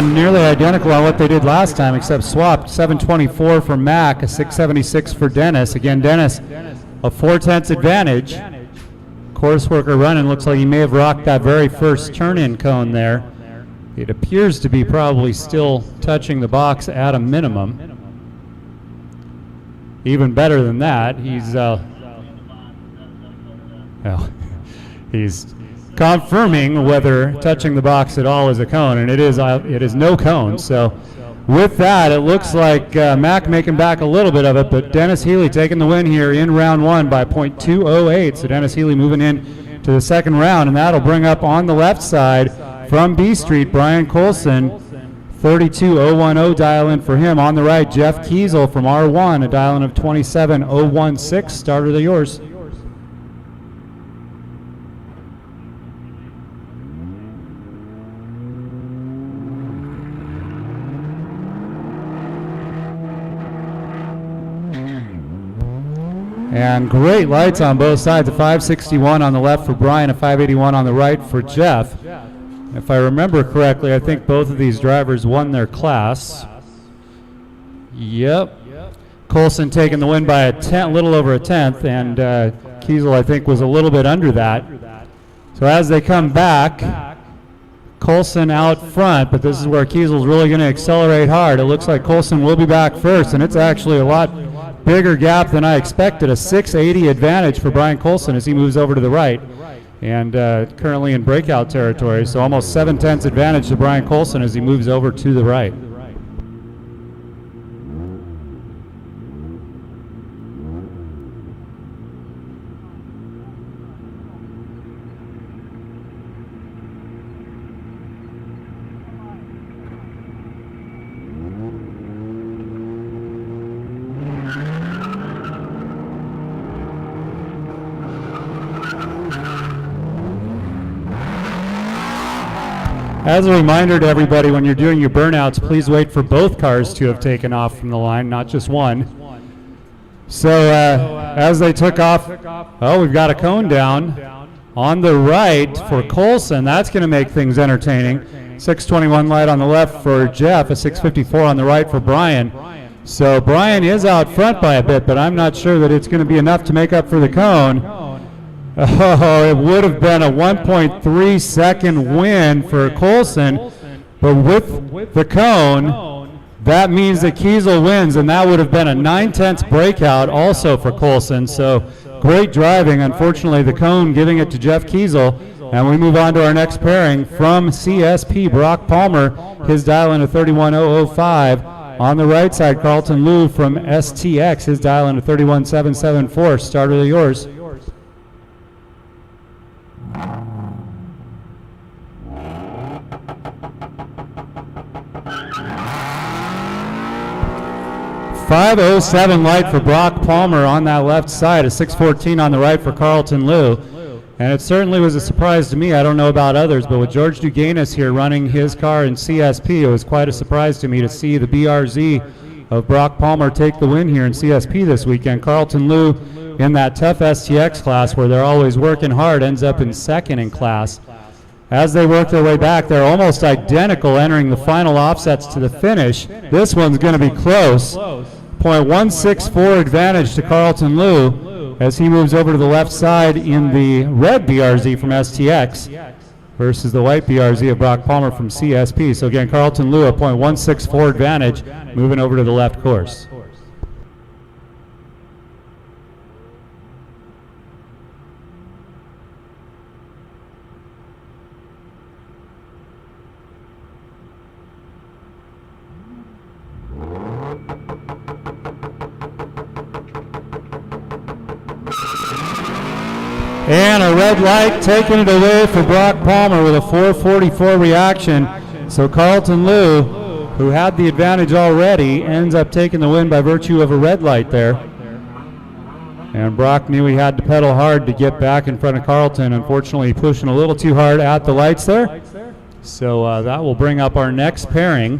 running nearly identical on what they did last time, except swapped. 724 for Mac, a 676 for Dennis. Again, Dennis, a 4/10 advantage. Course worker running, looks like he may have rocked that very first turn-in cone there. It appears to be probably still touching the box at a minimum. Even better than that, he's confirming whether touching the box at all is a cone, and it is no cone. So with that, it looks like Mac making back a little bit of it, but Dennis Healy taking the win here in round one by .208. So Dennis Healy moving in to the second round, and that'll bring up on the left side from B Street, Brian Colson, 32010 dial in for him. On the right, Jeff Kiesel from R1, a dial in of 27016. Starter to yours. And great lights on both sides, a 561 on the left for Brian, a 581 on the right for Jeff. If I remember correctly, I think both of these drivers won their class. Yep. Colson taking the win by a little over a tenth, and Kiesel, I think, was a little bit under that. So as they come back, Colson out front, but this is where Kiesel's really going to accelerate hard. It looks like Colson will be back first, and it's actually a lot bigger gap than I expected. A 680 advantage for Brian Colson as he moves over to the right, and currently in breakout territory. So almost 7/10 advantage to Brian Colson as he moves over to the right. As a reminder to everybody, when you're doing your burnouts, please wait for both cars to have taken off from the line, not just one. So as they took off, oh, we've got a cone down on the right for Colson. That's going to make things entertaining. 621 light on the left for Jeff, a 654 on the right for Brian. So Brian is out front by a bit, but I'm not sure that it's going to be enough to make up for the cone. Oh, it would have been a 1.3 second win for Colson, but with the cone, that means that Kiesel wins, and that would have been a 9/10 breakout also for Colson. So great driving. Unfortunately, the cone giving it to Jeff Kiesel, and we move on to our next pairing from CSP, Brock Palmer, his dial in of 31005. On the right side, Carlton Liu from STX, his dial in of 31774. Starter to yours. .507 light for Brock Palmer on that left side, a 614 on the right for Carlton Liu. And it certainly was a surprise to me. I don't know about others, but with George Duganis here running his car in CSP, it was quite a surprise to me to see the BRZ of Brock Palmer take the win here in CSP this weekend. Carlton Liu in that tough STX class where they're always working hard ends up in second in class. As they work their way back, they're almost identical entering the final offsets to the finish. This one's going to be close. .164 advantage to Carlton Liu as he moves over to the left side in the red BRZ from STX versus the white BRZ of Brock Palmer from CSP. So again, Carlton Liu a .164 advantage moving over to the left course. And a red light taking it away for Brock Palmer with a 444 reaction. So Carlton Liu, who had the advantage already, ends up taking the win by virtue of a red light there. And Brock knew he had to pedal hard to get back in front of Carlton. Unfortunately, pushing a little too hard at the lights there. So that will bring up our next pairing,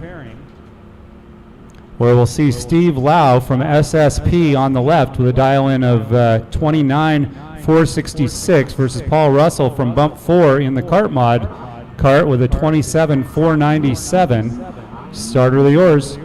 where we'll see Steve Lau from SSP on the left with a dial-in of 29.466 versus Paul Russell from Bump 4 in the kart mod cart with a 27.497. Starter the yours.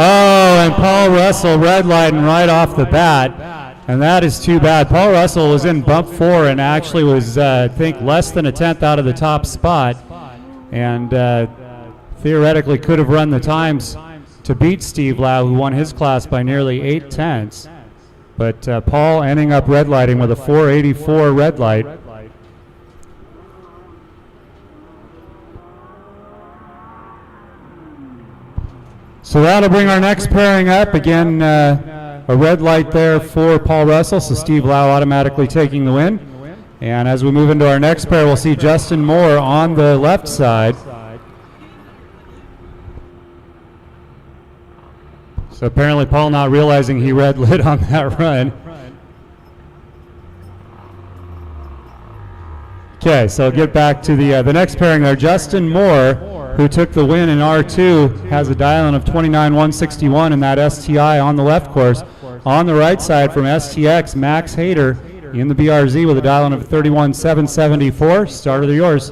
Oh, and Paul Russell red lighting right off the bat, and that is too bad. Paul Russell was in bump 4 and actually was, I think, less than a tenth out of the top spot, and theoretically could have run the times to beat Steve Lau, who won his class by nearly 8 tenths. But Paul ending up red lighting with a 484 red light. So that'll bring our next pairing up. Again, a red light there for Paul Russell, so Steve Lau automatically taking the win. And as we move into our next pair, we'll see Justin Moore on the left side. So apparently Paul not realizing he red lit on that run. Okay, so get back to the next pairing there. Justin Moore, who took the win in R2, has a dial-in of 29,161 in that STI on the left course. On the right side from STX, Max Hayter in the BRZ with a dial-in of 31,774. Starter the yours.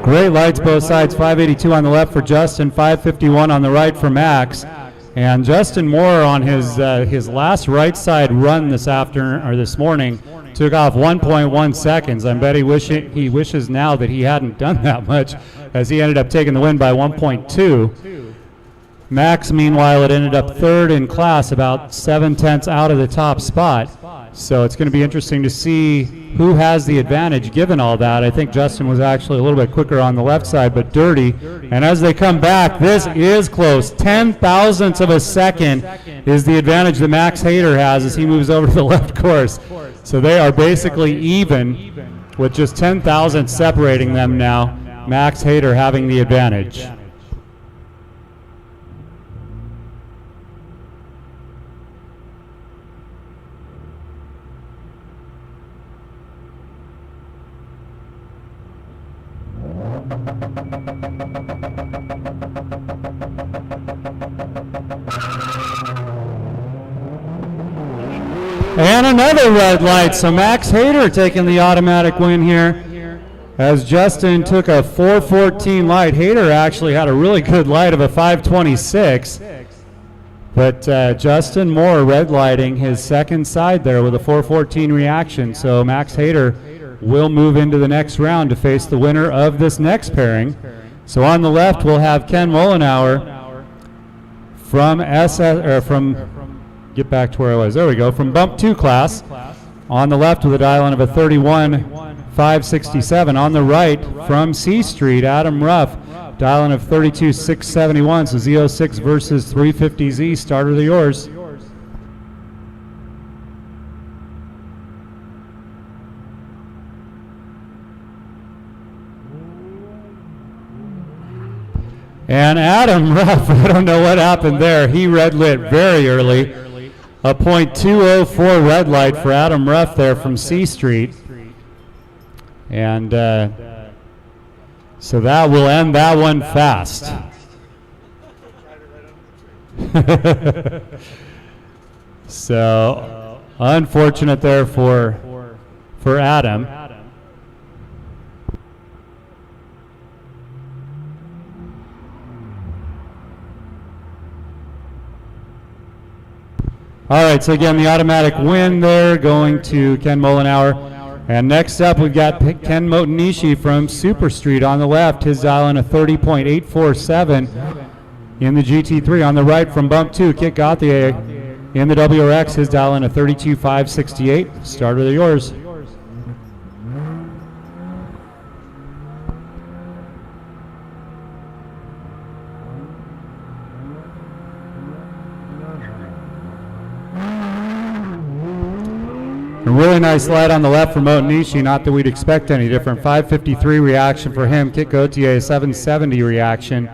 Great lights both sides, 582 on the left for Justin, 551 on the right for Max. And Justin Moore on his last right side run this morning took off 1.1 seconds. I bet he wishes now that he hadn't done that much, as he ended up taking the win by 1.2. Max, meanwhile, it ended up third in class, about 7 tenths out of the top spot. So it's going to be interesting to see who has the advantage given all that. I think Justin was actually a little bit quicker on the left side, but dirty. And as they come back, this is close. 10 thousandths of a second is the advantage that Max Hayter has as he moves over to the left course. So they are basically even with just 10 thousandths separating them now. Max Hayter having the advantage. And another red light, so Max Hayter taking the automatic win here as Justin took a 414 light. Hayter actually had a really good light of a 526, but Justin Moore red lighting his second side there with a 414 reaction. So Max Hayter will move into the next round to face the winner of this next pairing. So on the left we'll have Ken Mullenauer from get back to where I was. There we go. From bump 2 class. On the left with a dial-in of a 31,567. On the right from C Street, Adam Ruff, dial-in of 32,671. So Z06 versus 350Z. Starter the yours. And Adam Ruff, I don't know what happened there. He red lit very early. A .204 red light for Adam Ruff there from C Street. And so that will end that one fast. So unfortunate there for Adam. All right, so again, the automatic win there going to Ken Mullenauer. And next up, we've got Ken Motonishi from Super Street on the left. His dial-in a 30.847 in the GT3. On the right from bump 2, Kit Gauthier in the WRX. His dial-in a 32.568. Starter the yours. A really nice light on the left for Motonishi, not that we'd expect any different. 553 reaction for him. Kit Gauthier, 770 reaction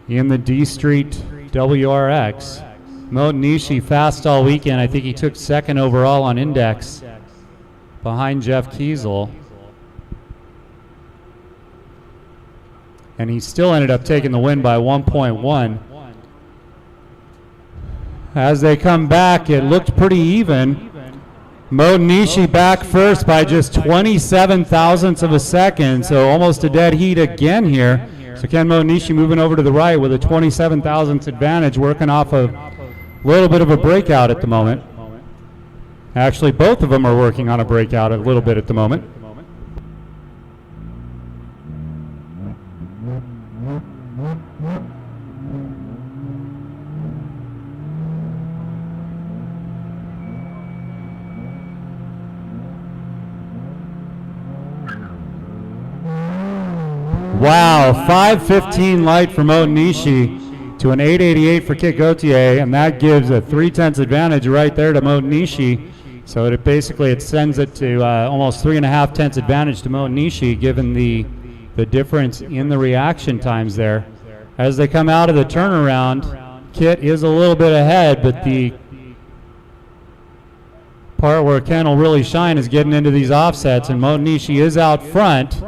in the D Street WRX. Mo Nishi fast all weekend. I think he took second overall on index behind Jeff Kiesel. And he still ended up taking the win by 1.1. As they come back, it looked pretty even. Mo Nishi back first by just 27 thousandths of a second, so almost a dead heat again here. So Ken Mo Nishi moving over to the right with a 27 thousandths advantage, working off a little bit of a breakout at the moment. Actually, both of them are working on a breakout a little bit at the moment. Wow, 5:15 light for Mo Nishi to an 8:88 for Kit Gauthier, and that gives a 3/10 advantage right there to Mo Nishi. So it sends it to almost 3.5 tenths advantage to Mo Nishi, given the difference in the reaction times there. As they come out of the turnaround, Kit is a little bit ahead, but the part where Ken will really shine is getting into these offsets, and Mo Nishi is out front.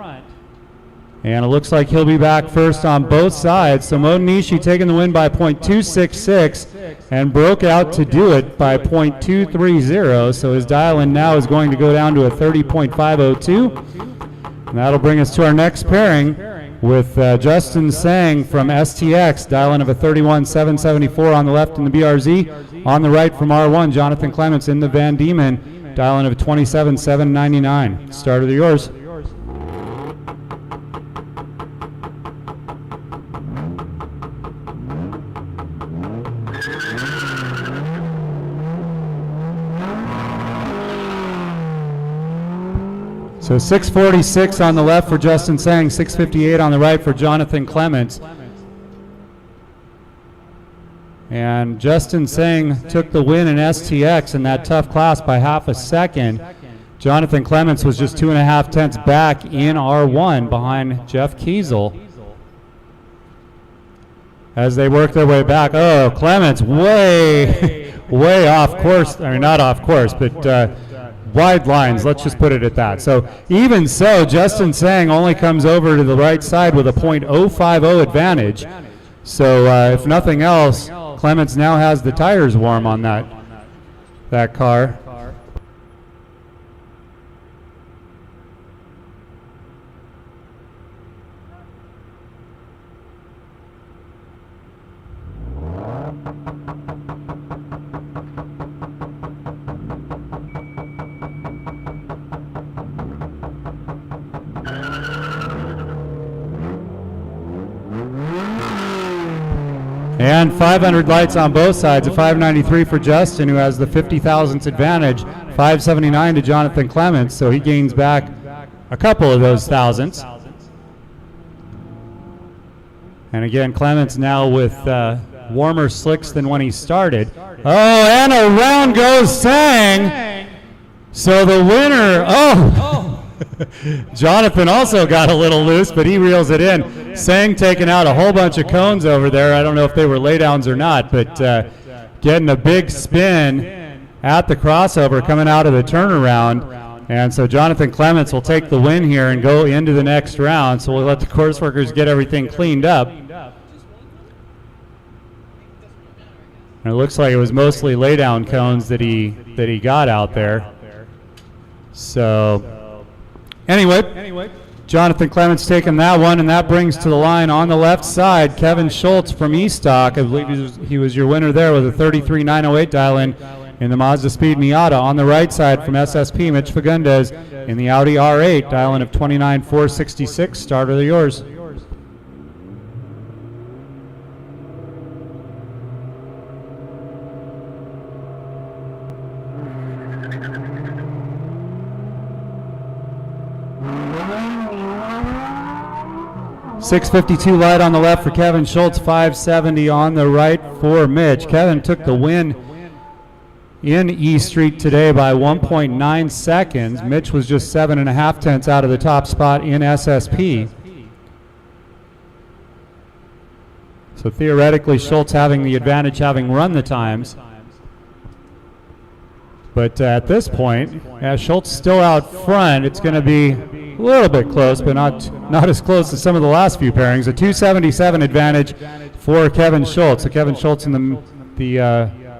And it looks like he'll be back first on both sides. So Mo Nishi taking the win by .266 and broke out to do it by .230. So his dial-in now is going to go down to a 30.502. And that'll bring us to our next pairing with Justin Sang from STX, dial-in of a 31.774 on the left in the BRZ. On the right from R1, Jonathan Clements in the Van Diemen, dial-in of a 27.799. Start of the yours. So 646 on the left for Justin Sang, 658 on the right for Jonathan Clements. And Justin Sang took the win in STX in that tough class by half a second. Jonathan Clements was just 2.5 tenths back in R1 behind Jeff Kiesel. As they work their way back, oh, Clements way off course. I mean, not off course, but wide lines, let's just put it at that. So even so, Justin Sang only comes over to the right side with a .050 advantage. So if nothing else, Clements now has the tires warm on that car. And 500 lights on both sides, a 593 for Justin, who has the 50 thousandths advantage, 579 to Jonathan Clements, so he gains back a couple of those thousandths. And again, Clements now with warmer slicks than when he started. Oh, and around goes Sang. So the winner, Jonathan also got a little loose, but he reels it in. Sang taking out a whole bunch of cones over there. I don't know if they were laydowns or not, but getting a big spin at the crossover coming out of the turnaround. And so Jonathan Clements will take the win here and go into the next round. So we'll let the course workers get everything cleaned up. And it looks like it was mostly laydown cones that he got out there. So anyway, Jonathan Clements taking that one, and that brings to the line on the left side Kevin Schultz from Estock. I believe he was your winner there with a 33.908 dial-in the Mazda Speed Miata. On the right side from SSP, Mitch Fagundes in the Audi R8, dial-in of 29.466. Starter of yours. .652 light on the left for Kevin Schultz, 570 on the right for Mitch. Kevin took the win in E Street today by 1.9 seconds. Mitch was just 7.5 tenths out of the top spot in SSP. So theoretically, Schultz having the advantage, having run the times. But at this point, as Schultz still out front, it's going to be a little bit close, but not as close as some of the last few pairings. A 277 advantage for Kevin Schultz. So Kevin Schultz in the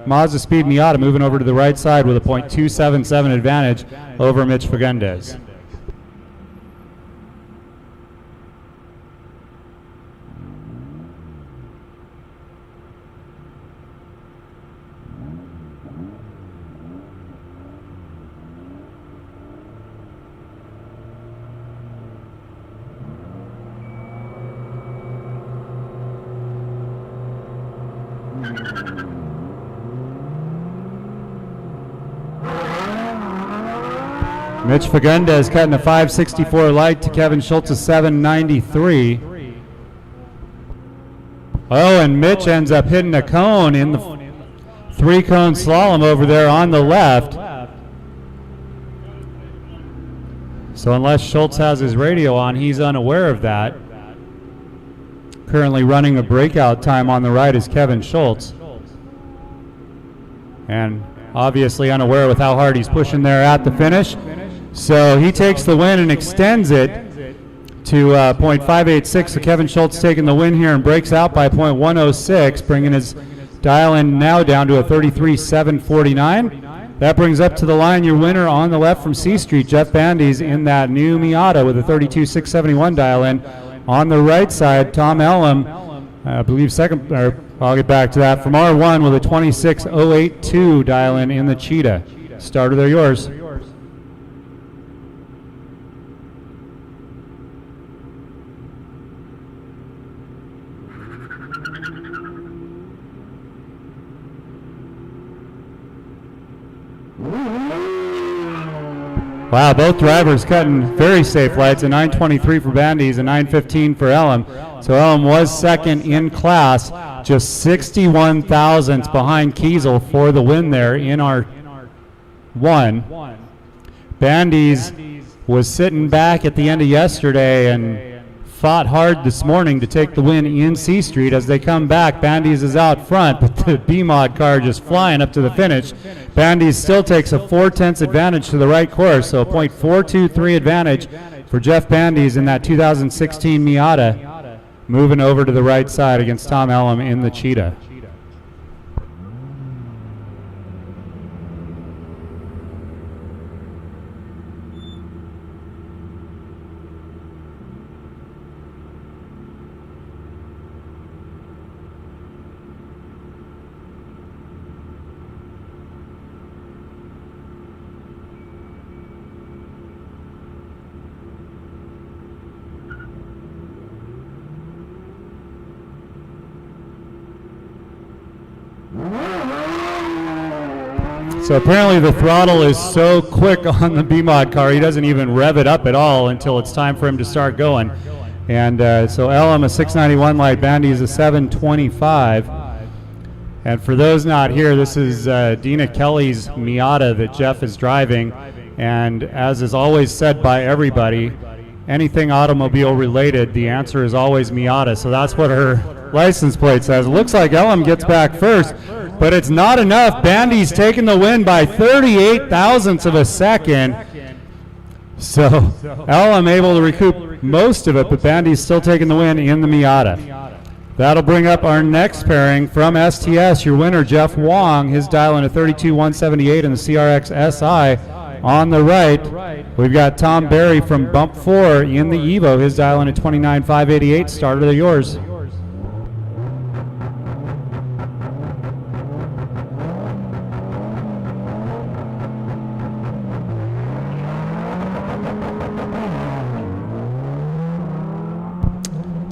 Mazda Speed Miata moving over to the right side with a .277 advantage over Mitch Fagundes. Mitch Fagundes cutting a 564 light to Kevin Schultz's 793. Oh, and Mitch ends up hitting a cone in the 3-cone slalom over there on the left. So unless Schultz has his radio on, he's unaware of that. Currently running a breakout time on the right is Kevin Schultz. And obviously unaware with how hard he's pushing there at the finish. So he takes the win and extends it to .586. So Kevin Schultz taking the win here and breaks out by .106, bringing his dial-in now down to a 33.749. That brings up to the line your winner on the left from C Street, Jeff Bandes in that new Miata with a 32.671 dial-in. On the right side, Tom Elam, I believe second, or I'll get back to that, from R1 with a 26.082 dial-in in the Cheetah. Starter, they're yours. Wow, both drivers cutting very safe lights, a 923 for Bandes, a 915 for Elam. So Elam was second in class, just 61 thousandths behind Kiesel for the win there in R1. Bandes was sitting back at the end of yesterday and fought hard this morning to take the win in C Street. As they come back, Bandes is out front, but the B-Mod car just flying up to the finish. Bandes still takes a 4/10 advantage to the right course, so a .423 advantage for Jeff Bandes in that 2016 Miata, moving over to the right side against Tom Elam in the Cheetah. So apparently the throttle is so quick on the B-Mod car, he doesn't even rev it up at all until it's time for him to start going. And so Elam a 691 light, Bandes a 725. And for those not here, this is Dina Kelly's Miata that Jeff is driving. And as is always said by everybody, anything automobile related, the answer is always Miata. So that's what her license plate says. It looks like Elam gets back first, but it's not enough. Bandes taking the win by 38 thousandths of a second. So Elam able to recoup most of it, but Bandes still taking the win in the Miata. That'll bring up our next pairing from STS. Your winner, Jeff Wong, his dial in a 32.178 in the CRX SI. On the right, we've got Tom Berry from Bump 4 in the Evo, his dial in a 29.588. Starter, they're yours.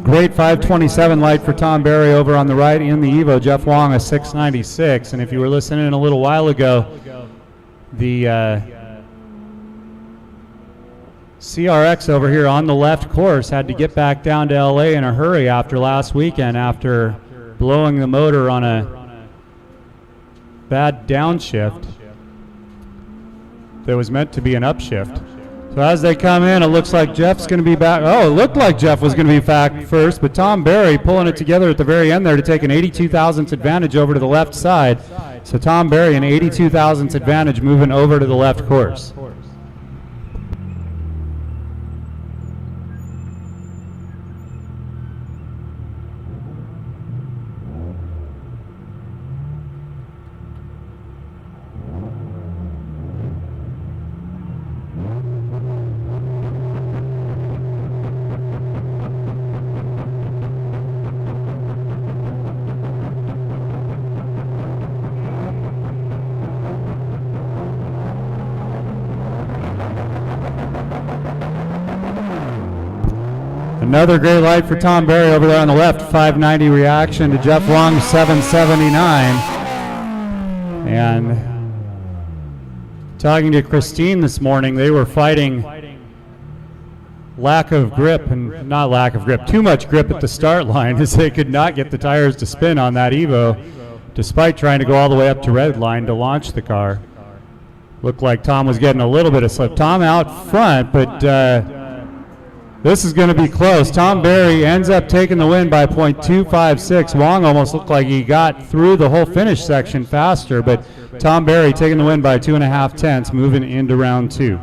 Great 527 light for Tom Berry over on the right in the Evo. Jeff Wong a 696. And if you were listening a little while ago, the CRX over here on the left course had to get back down to LA in a hurry after last weekend, after blowing the motor on a bad downshift that was meant to be an upshift. So as they come in, it looks like Jeff's going to be back. Oh, it looked like Jeff was going to be back first, but Tom Berry pulling it together at the very end there to take an 82 thousandths advantage over to the left side. So Tom Berry, an 82 thousandths advantage, moving over to the left course. Another great light for Tom Berry over there on the left, 590 reaction to Jeff Long, 779. And talking to Christine this morning, they were fighting lack of grip, and not lack of grip, too much grip at the start line as they could not get the tires to spin on that Evo, despite trying to go all the way up to red line to launch the car. Looked like Tom was getting a little bit of slip. Tom out front, but this is going to be close. Tom Berry ends up taking the win by .256. Wong almost looked like he got through the whole finish section faster, but Tom Berry taking the win by 2.5 tenths, moving into round 2.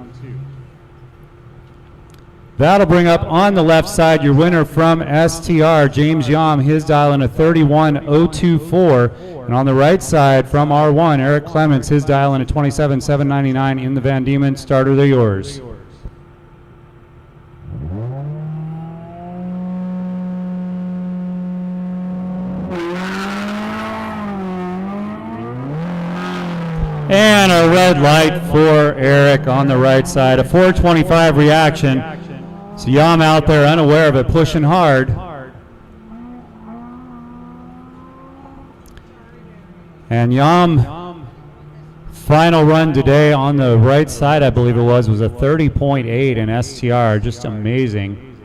That'll bring up on the left side your winner from STR, James Yam, his dial in a 31.024. And on the right side from R1, Eric Clements, his dial in a 27.799 in the Van Diemen. Starter, they're yours. And a red light for Eric on the right side, a 425 reaction. So Yam out there unaware of it, pushing hard. And Yam, final run today on the right side, I believe it was a 30.8 in STR, just amazing.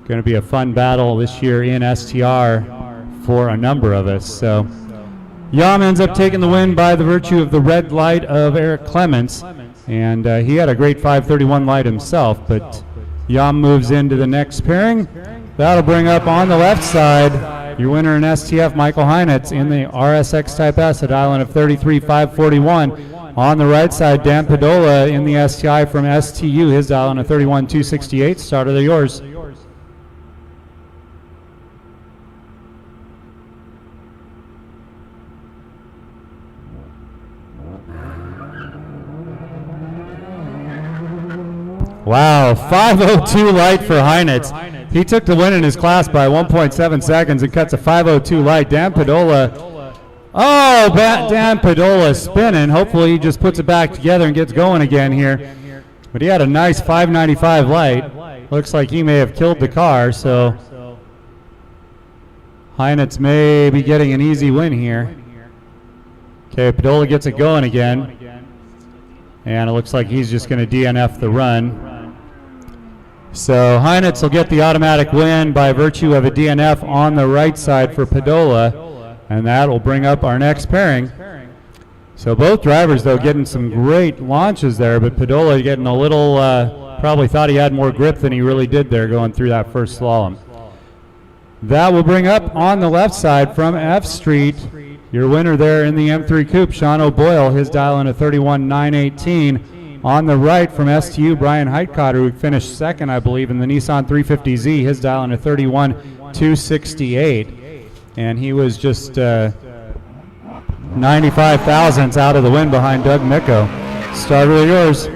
Going to be a fun battle this year in STR for a number of us. So Yam ends up taking the win by the virtue of the red light of Eric Clements, and he had a great 531 light himself, but Yam moves into the next pairing. That'll bring up on the left side your winner in STF, Michael Heinitz, in the RSX Type S, a dial in of 33.541. On the right side, Dan Padola in the STI from STU, his dial in a 31.268. Starter, they're yours. Wow, 5:02 light for Heinitz. He took the win in his class by 1.7 seconds and cuts a 5:02 light. Dan Padola, Dan Padola spinning. Hopefully he just puts it back together and gets going again here. But he had a nice 595 light. Looks like he may have killed the car, so Heinitz may be getting an easy win here. Okay, Padola gets it going again. And it looks like he's just going to DNF the run. So Heinitz will get the automatic win by virtue of a DNF on the right side for Padola, and that will bring up our next pairing. So both drivers, though, getting some great launches there, but Padola getting a little, probably thought he had more grip than he really did there going through that first slalom. That will bring up on the left side from F Street your winner there in the M3 Coupe, Sean O'Boyle, his dial in a 31.918. On the right from STU, Brian Heitkotter, who finished second, I believe, in the Nissan 350Z, his dial in a 31.268. And he was just 95 thousandths out of the win behind Doug Micko. Starter, yours.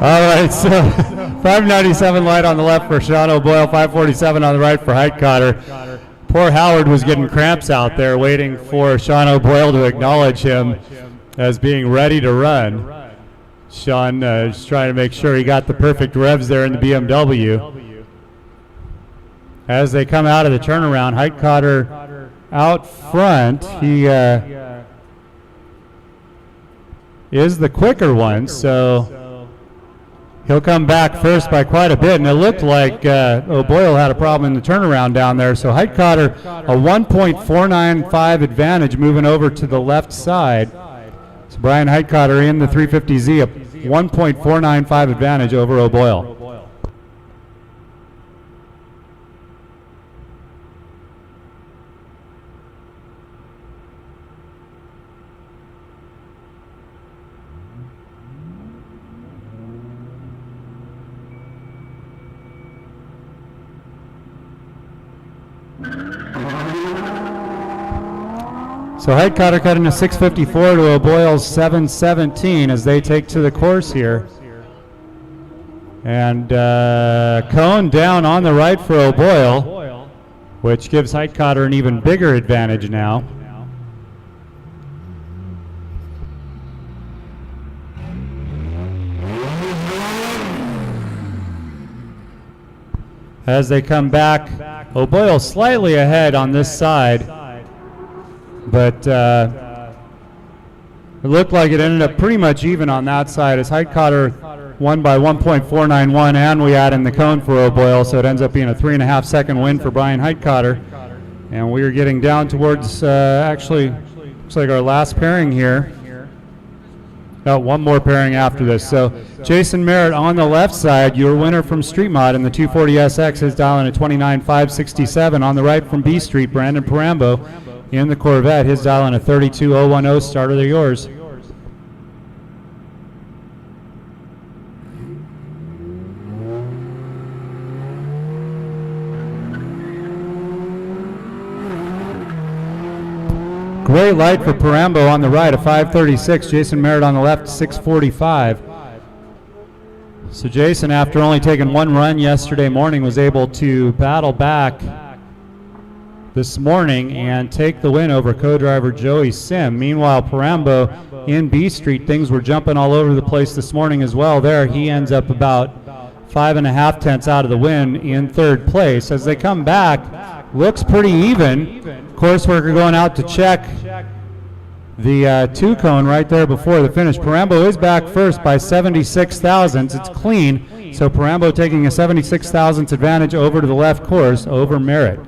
All right, so 597 light on the left for Sean O'Boyle, 547 on the right for Heitkotter. Poor Howard was getting cramps out there waiting for Sean O'Boyle to acknowledge him as being ready to run. Sean is trying to make sure he got the perfect revs there in the BMW. As they come out of the turnaround, Heitkotter out front. He is the quicker one, so he'll come back first by quite a bit. And it looked like O'Boyle had a problem in the turnaround down there. So Heitkotter, a 1.495 advantage moving over to the left side. So Brian Heitkotter in the 350Z, a 1.495 advantage over O'Boyle. So Heitkotter cutting a 654 to O'Boyle's 717 as they take to the course here. And cone down on the right for O'Boyle, which gives Heitkotter an even bigger advantage now. As they come back, O'Boyle slightly ahead on this side, but it looked like it ended up pretty much even on that side as Heitkotter won by 1.491, and we add in the cone for O'Boyle, so it ends up being a 3.5 second win for Brian Heitkotter. And we are getting down towards, actually, looks like our last pairing here. Got one more pairing after this. So Jason Merritt on the left side, your winner from Street Mod in the 240SX, is dialing at 29.567. On the right from B Street, Brandon Parambo in the Corvette, his dialing at 32.010. Starter, they're yours. Great light for Parambo on the right, a 536. Jason Merritt on the left, 645. So Jason, after only taking one run yesterday morning, was able to battle back this morning and take the win over co-driver Joey Sim. Meanwhile, Parambo in B Street, things were jumping all over the place this morning as well. There, he ends up about 5.5 tenths out of the win in third place. As they come back, looks pretty even. Course worker going out to check the two cone right there before the finish. Parambo is back first by 76 thousandths. It's clean, so Parambo taking a 76 thousandths advantage over to the left course over Merritt.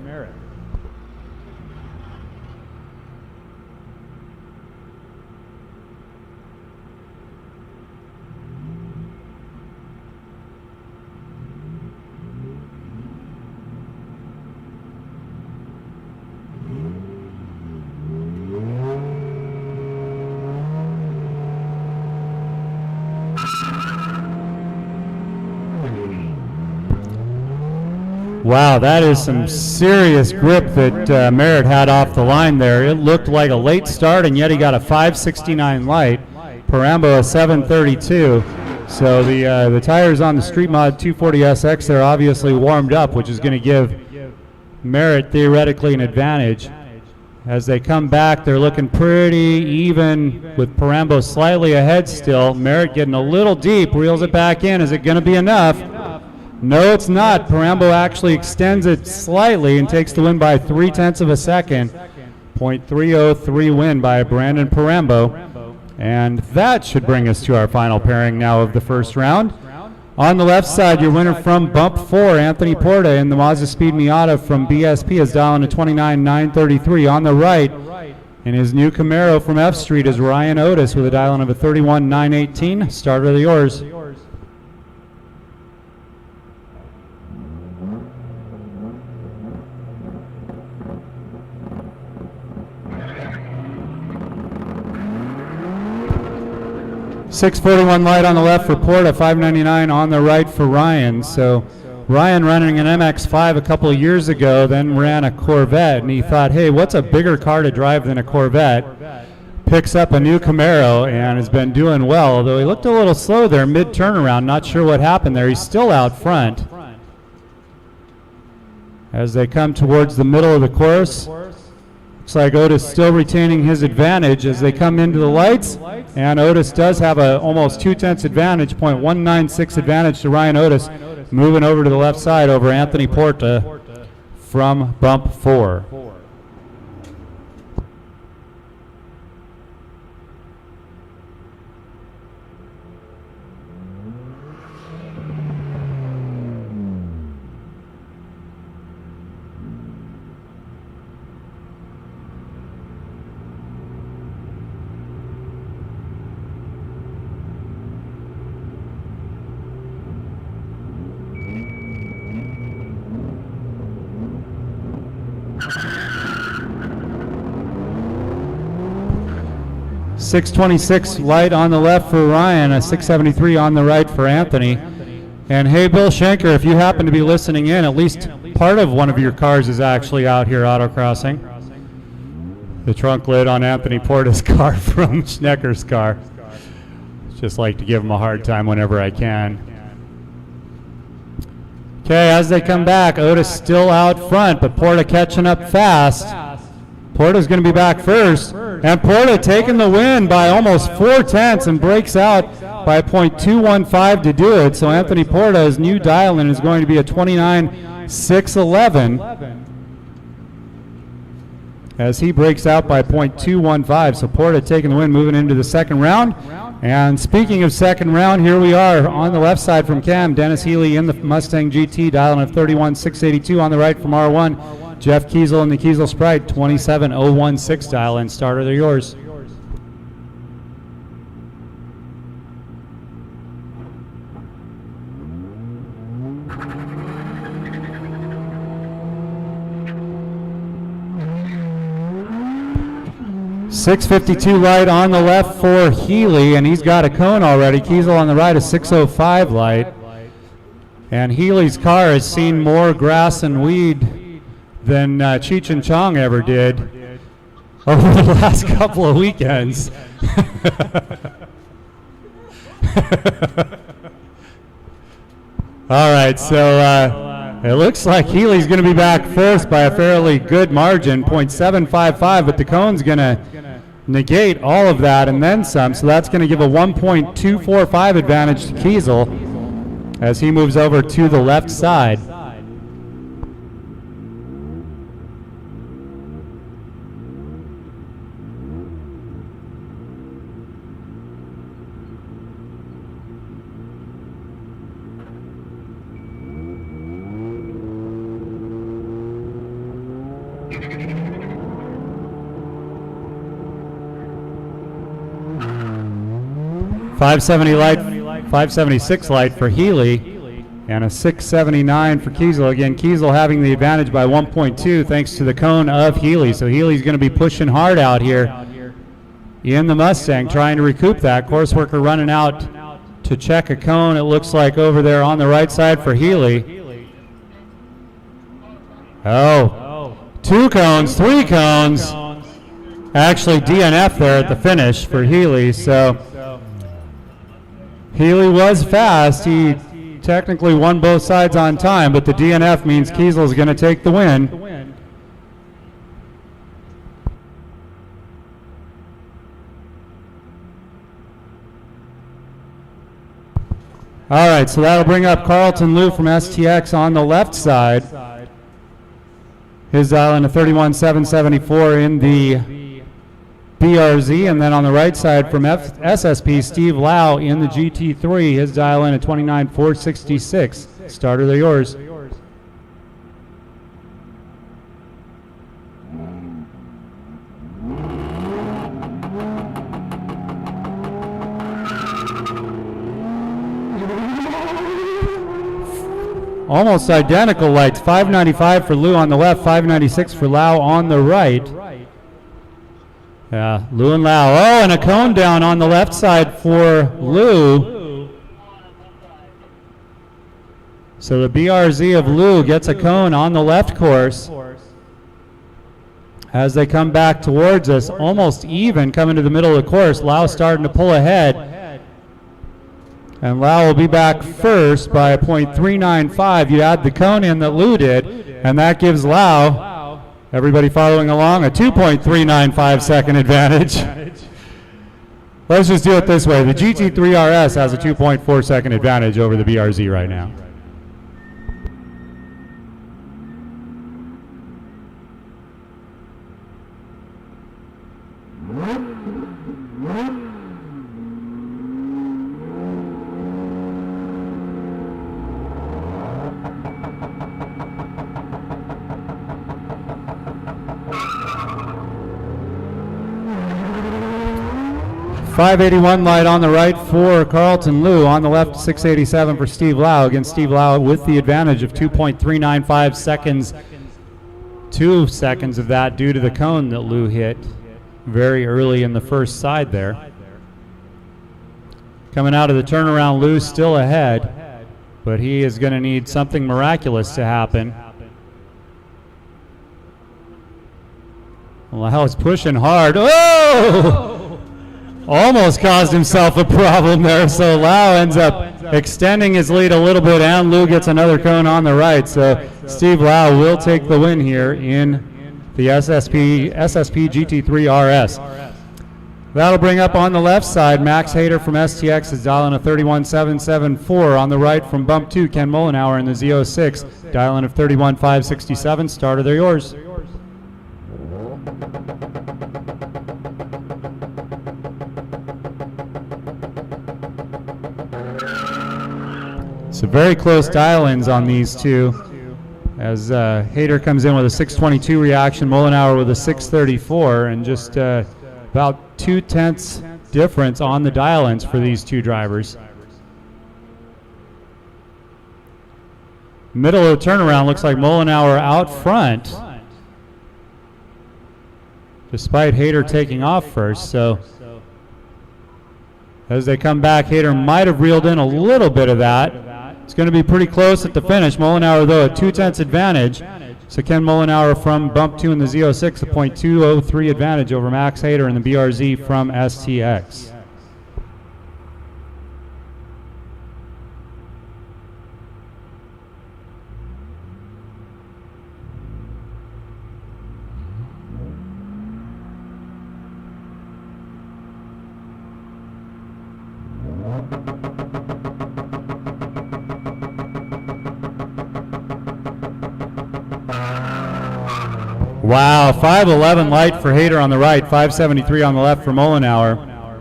Wow, that is some serious grip that Merritt had off the line there. It looked like a late start, and yet he got a 569 light. Parambo a 732. So the tires on the Street Mod 240SX, they're obviously warmed up, which is going to give Merritt theoretically an advantage. As they come back, they're looking pretty even with Parambo slightly ahead still. Merritt getting a little deep, reels it back in. Is it going to be enough? No, it's not. Parambo actually extends it slightly and takes the win by 0.3 of a second. 0.303 win by Brandon Parambo. And that should bring us to our final pairing now of the first round. On the left side, your winner from Bump 4, Anthony Porta in the Mazda Speed Miata from BSP, is dialing a 29.933. On the right, in his new Camaro from F Street, is Ryan Otis with a dialing of a 31.918. Starter, the yours. 641 light on the left for Porta, 599 on the right for Ryan. So Ryan running an MX-5 a couple of years ago, then ran a Corvette, and he thought, hey, what's a bigger car to drive than a Corvette? picks up a new Camaro and has been doing well, although he looked a little slow there mid-turnaround. Not sure what happened there. He's still out front. As they come towards the middle of the course, looks like Otis still retaining his advantage as they come into the lights, and Otis does have a almost 2/10 advantage, 0.196 advantage to Ryan Otis, moving over to the left side over Anthony Porta from bump 4. .626 light on the left for Ryan, a 673 on the right for Anthony. And hey, Bill Schenker, if you happen to be listening in, at least part of one of your cars is actually out here autocrossing. The trunk lid on Anthony Porta's car from Schnecker's car. Just like to give him a hard time whenever I can. Okay, as they come back, Otis still out front, but Porta catching up fast. Porta's going to be back first, and Porta taking the win by almost 4/10 and breaks out by .215 to do it. So Anthony Porta's new dial-in is going to be a 29.611 as he breaks out by .215. So Porta taking the win, moving into the second round. And speaking of second round, here we are on the left side from Cam, Dennis Healy in the Mustang GT, dial-in of 31.682 on the right from R1. Jeff Kiesel in the Kiesel Sprite, 27.016 dial-in. Starter, they're yours. .652 light on the left for Healy, and he's got a cone already. Kiesel on the right, a 605 light. And Healy's car has seen more grass and weed than Cheech and Chong ever did over the last couple of weekends. All right, so it looks like Healy's going to be back first by a fairly good margin, .755, but the cone's going to negate all of that and then some, so that's going to give a 1.245 advantage to Kiesel as he moves over to the left side. .576 light for Healy, and a 679 for Kiesel. Again, Kiesel having the advantage by 1.2 thanks to the cone of Healy. So Healy's going to be pushing hard out here in the Mustang, trying to recoup that. Course worker running out to check a cone, it looks like, over there on the right side for Healy. Oh, 2 cones, 3 cones. Actually DNF there at the finish for Healy. So Healy was fast. He technically won both sides on time, but the DNF means Kiesel's going to take the win. All right, so that'll bring up Carlton Liu from STX on the left side. His dial-in a 31.774 in the BRZ, and then on the right side from SSP, Steve Lau in the GT3, his dial-in at 29.466. Starter, they're yours. Almost identical lights, 595 for Liu on the left, 596 for Lau on the right. Yeah, Liu and Lau. Oh, and a cone down on the left side for Liu. So the BRZ of Liu gets a cone on the left course as they come back towards us, almost even coming to the middle of the course. Lau starting to pull ahead. And Lau will be back first by a .395. You add the cone in that Lou did, and that gives Lau, everybody following along, a 2.395 second advantage. Let's just do it this way. The GT3 RS has a 2.4 second advantage over the BRZ right now. .581 light on the right for Carlton Liu. On the left, 687 for Steve Lau. Again, Steve Lau with the advantage of 2.395 seconds. 2 seconds of that due to the cone that Liu hit very early in the first side there. Coming out of the turnaround, Liu still ahead, but he is going to need something miraculous to happen. Lau is pushing hard. Oh! Almost caused himself a problem there, so Lau ends up extending his lead a little bit, and Liu gets another cone on the right. So Steve Lau will take the win here in the SSP GT3 RS. That'll bring up on the left side, Max Hayter from STX is dialing a 31.774. On the right from Bump 2, Ken Mollenauer in the Z06, dialing of 31.567. Starter, they're yours. So very close dial-ins on these two, as Hayter comes in with a 622 reaction, Mollenauer with a 634, and just about 0.2 difference on the dial-ins for these two drivers. Middle of the turnaround looks like Mollenauer out front, despite Hayter taking off first. So as they come back, Hayter might have reeled in a little bit of that. It's going to be pretty close at the finish. Mollenauer, though, a 0.2 advantage. So Ken Mollenauer from Bump 2 in the Z06, a .203 advantage over Max Hayter in the BRZ from STX. Wow, 511 light for Hayter on the right, 573 on the left for Mollenauer.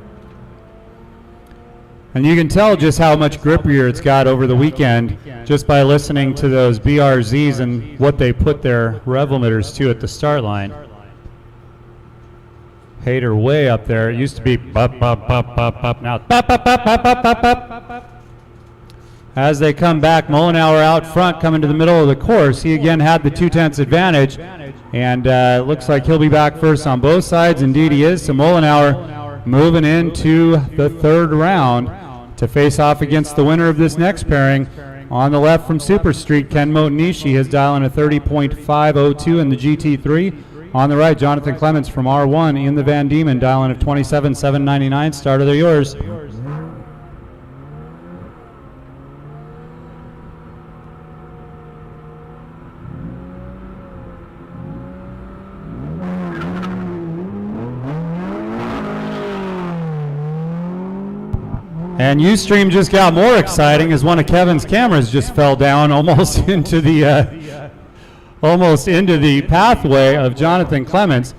And you can tell just how much grippier it's got over the weekend just by listening to those BRZs and what they put their rev limiters to at the start line. Hayter way up there. It used to be bop, bop, bop, bop, bop. Now bop, bop, bop, bop, bop, bop, bop. As they come back, Mollenauer out front coming to the middle of the course. He again had the 0.2 advantage, and looks like he'll be back first on both sides. Indeed he is. So Mollenauer moving into the third round to face off against the winner of this next pairing. On the left from Super Street, Ken Motonishi is dialing a 30.502 in the GT3. On the right, Jonathan Clements from R1 in the Van Diemen, dialing of 27.799. Starter, they're yours. And Ustream just got more exciting as one of Kevin's cameras just fell down almost into the pathway of Jonathan Clements.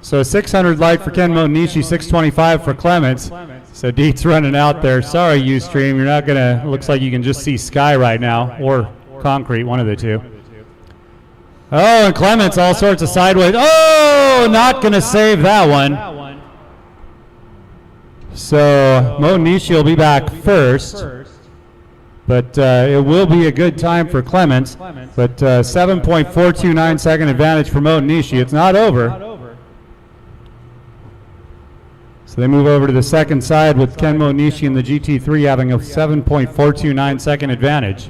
So 600 light for Ken Motonishi, 625 for Clements. So Deet's running out there. Sorry, Ustream, you're not gonna. Looks like you can just see sky right now, or concrete, one of the two. Oh, and Clements all sorts of sideways. Oh, not gonna save that one. So Motonishi will be back first, but it will be a good time for Clements. But 7.429 second advantage for Motonishi. It's not over. So they move over to the second side with Ken Motonishi in the GT3 having a 7.429 second advantage.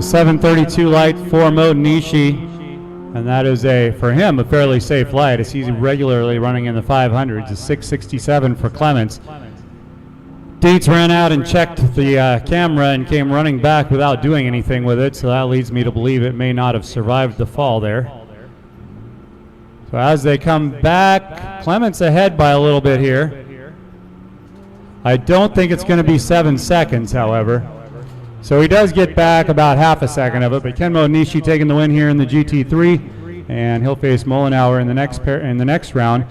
7:32 light for Mo Nishi, and that is for him a fairly safe light as he's regularly running in the 500s. A 6:67 for Clements. Dietz ran out and checked the camera and came running back without doing anything with it, so that leads me to believe it may not have survived the fall there. So as they come back, Clements ahead by a little bit here. I don't think it's going to be 7 seconds, however. So he does get back about half a second of it, but Ken Nishi taking the win here in the GT3, and he'll face Mollenauer in the next round.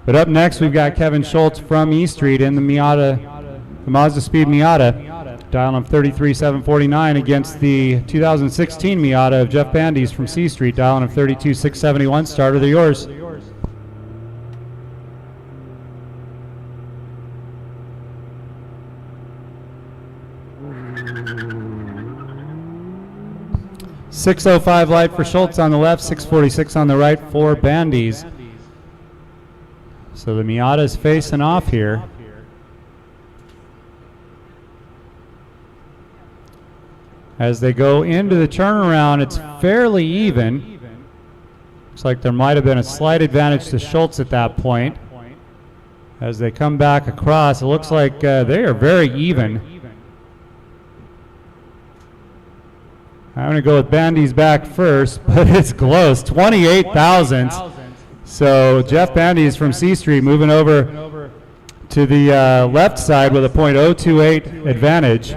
But up next, we've got Kevin Schultz from E Street in the Mazda Speed Miata, dialing up 33,749 against the 2016 Miata of Jeff Bandy's from C Street, dialing up 32,671. Starter, they're yours. .605 light for Schultz on the left, 646 on the right for Bandy's. So the Miata's facing off here. As they go into the turnaround, it's fairly even. Looks like there might have been a slight advantage to Schultz at that point. As they come back across, it looks like they are very even. I'm going to go with Bandy's back first, but it's close, 28 thousandths. So Jeff Bandy's from C Street moving over to the left side with a .028 advantage.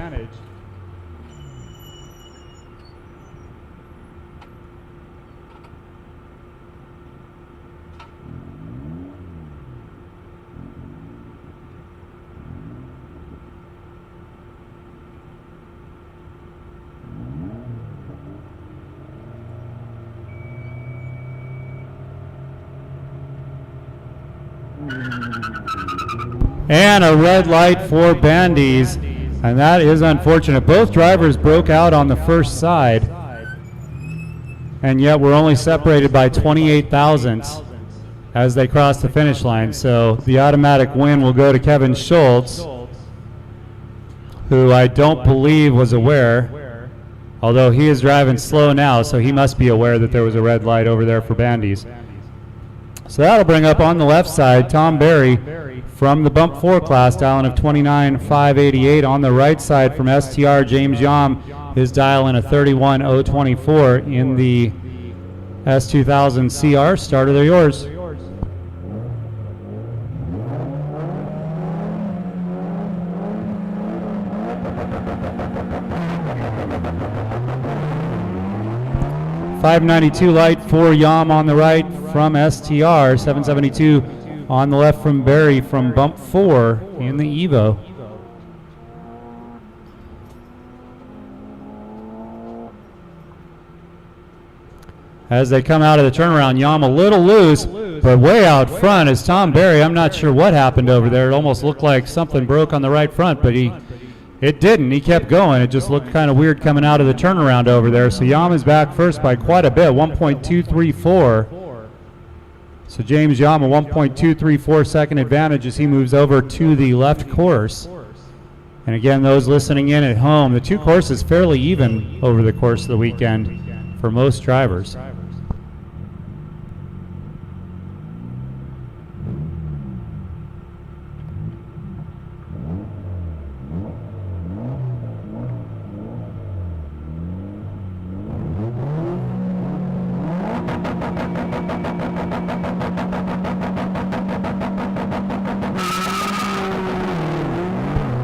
And a red light for Bandy's, and that is unfortunate. Both drivers broke out on the first side, and yet we're only separated by 28 thousandths as they cross the finish line. So the automatic win will go to Kevin Schultz, who I don't believe was aware, although he is driving slow now, so he must be aware that there was a red light over there for Bandy's. So that'll bring up on the left side Tom Berry from the Bump 4 class, dialing of 29,588. On the right side from STR, James Yam is dialing a 31,024 in the S2000 CR. Starter, they're yours. .592 light for Yam on the right from STR, 772 on the left from Berry from Bump 4 in the Evo. As they come out of the turnaround, Yam a little loose, but way out front is Tom Berry. I'm not sure what happened over there. It almost looked like something broke on the right front, but it didn't. He kept going. It just looked kind of weird coming out of the turnaround over there. So Yam is back first by quite a bit, 1.234. So James Yam a 1.234 second advantage as he moves over to the left course. And again, those listening in at home, the two courses fairly even over the course of the weekend for most drivers.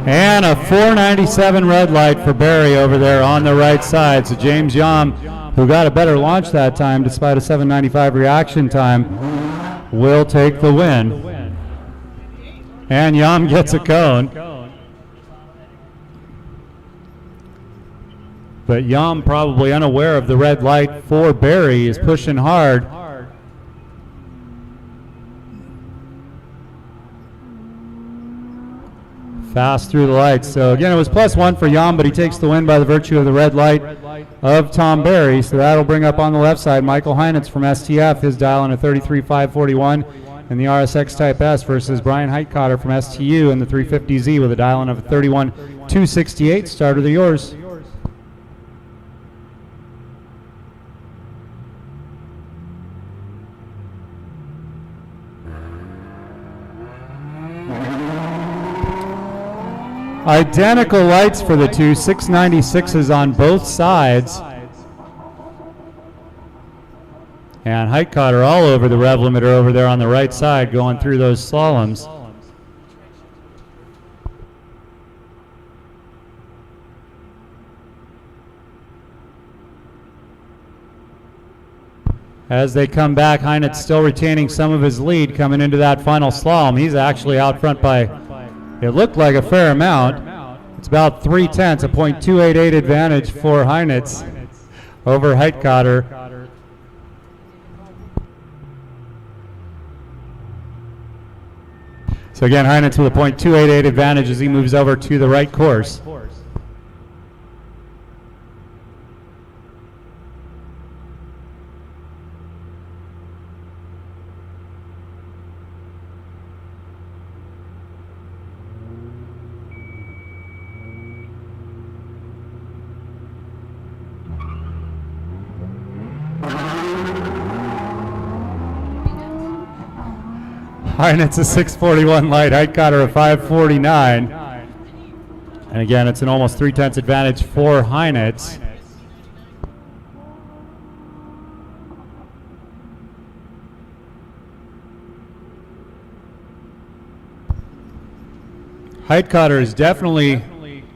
And a 497 red light for Berry over there on the right side. So James Yam, who got a better launch that time despite a 795 reaction time, will take the win. And Yam gets a cone. But Yam, probably unaware of the red light for Berry, is pushing hard. Fast through the lights. So again, it was +1 for Yam, but he takes the win by the virtue of the red light of Tom Berry. So that'll bring up on the left side Michael Heinitz from STF, his dial in a 33,541 in the RSX Type S versus Brian Heitcotter from STU in the 350Z with a dial in of 31,268. Starter, they're yours. Identical lights for the two, 696s on both sides. And Heitkotter all over the rev limiter over there on the right side going through those slaloms. As they come back, Heinitz still retaining some of his lead coming into that final slalom. He's actually out front by, it looked like a fair amount. It's about 3/10, a .288 advantage for Heinitz over Heitkotter. So again, Heinitz with a .288 advantage as he moves over to the right course. Heinitz a 641 light, Heitkotter a 549. And again, it's an almost 3/10 advantage for Heinitz. Heitkotter has definitely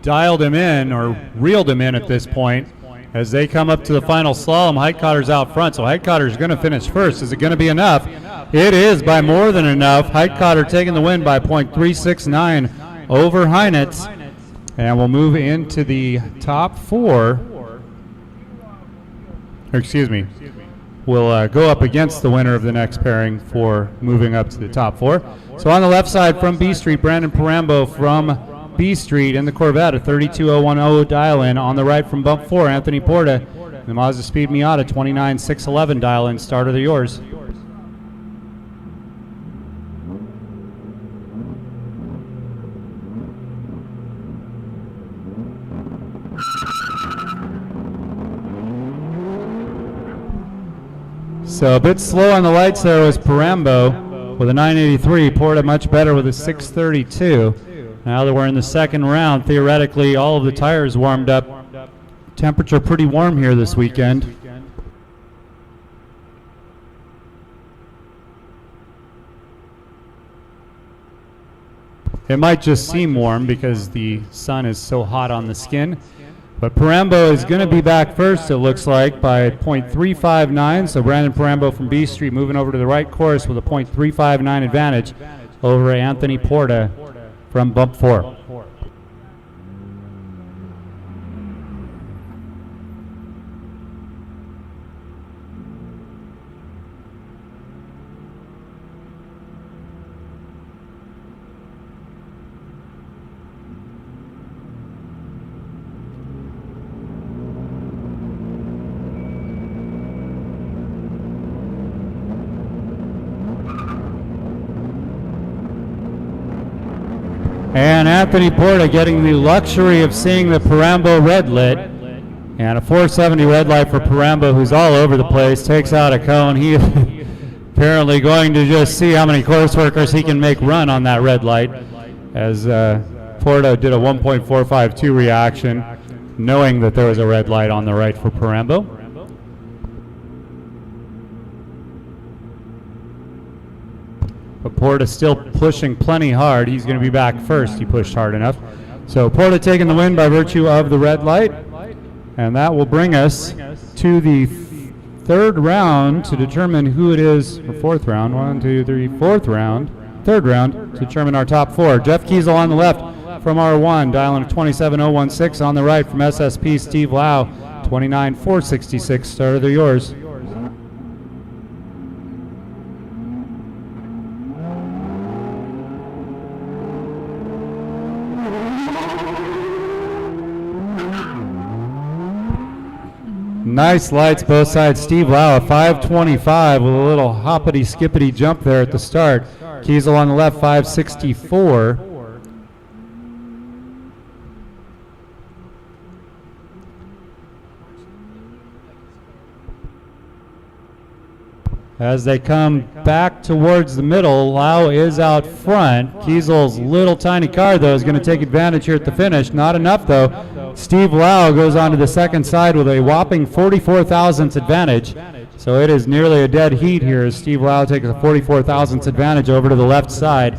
dialed him in or reeled him in at this point. As they come up to the final slalom, Heitkotter's out front, so Heitkotter's going to finish first. Is it going to be enough? It is by more than enough. Heitkotter taking the win by .369 over Heinitz. And we'll move into the top four. Or excuse me. We'll go up against the winner of the next pairing for moving up to the top four. So on the left side from B Street, Brandon Parambo from B Street in the Corvette, a 32010 dial-in. On the right from bump 4, Anthony Porta, the Mazda Speed Miata, 29611 dial-in. Starter, they're yours. So a bit slow on the lights there was Parambo with a 983. Porta much better with a 632. Now that we're in the second round, theoretically all of the tires warmed up. Temperature pretty warm here this weekend. It might just seem warm because the sun is so hot on the skin. But Parambo is going to be back first, it looks like, by .359. So Brandon Parambo from B Street moving over to the right course with a .359 advantage over Anthony Porta from bump 4. And Anthony Porta getting the luxury of seeing the Parambo red lit. And a 470 red light for Parambo, who's all over the place, takes out a cone. He is apparently going to just see how many course workers he can make run on that red light, as Porta did a 1.452 reaction, knowing that there was a red light on the right for Parambo. But Porta still pushing plenty hard. He's going to be back first. He pushed hard enough. So Porta taking the win by virtue of the red light. And that will bring us to the third round to determine who it is, or fourth round, 1, 2, 3, fourth round, third round to determine our top four. Jeff Kiesel on the left from R1, dialing 27016. On the right from SSP, Steve Lau, 29466. Starter, they're yours. Nice lights both sides. Steve Lau, a 525 with a little hoppity skippity jump there at the start. Kiesel on the left, 564. As they come back towards the middle, Lau is out front. Kiesel's little tiny car, though, is going to take advantage here at the finish. Not enough, though. Steve Lau goes on to the second side with a whopping 44 thousandths advantage. So it is nearly a dead heat here as Steve Lau takes a 44 thousandths advantage over to the left side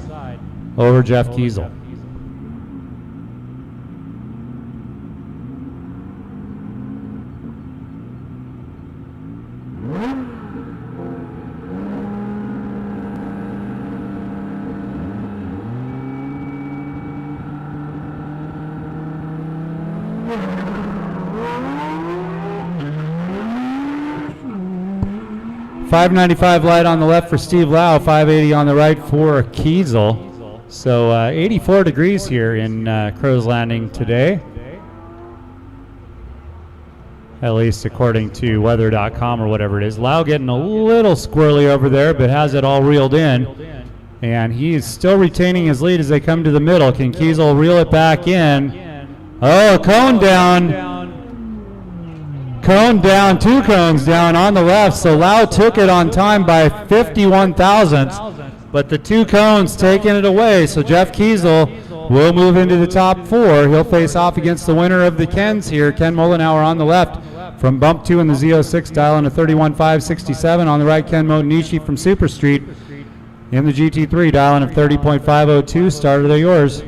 over Jeff Kiesel. .595 light on the left for Steve Lau, 580 on the right for Kiesel. So 84 degrees here in Crow's Landing today, at least according to weather.com or whatever it is. Lau getting a little squirrely over there, but has it all reeled in. And he's still retaining his lead as they come to the middle. Can Kiesel reel it back in? Oh, cone down. Cone down, 2 cones down on the left, so Lau took it on time by 51 thousandths, but the 2 cones taking it away, so Jeff Kiesel will move into the top 4. He'll face off against the winner of the Kens here, Ken Mollenauer on the left from bump 2 in the Z06, dialing a 31.567. On the right, Ken Motonishi from Super Street in the GT3, dialing of 30.502. Starter, they're yours.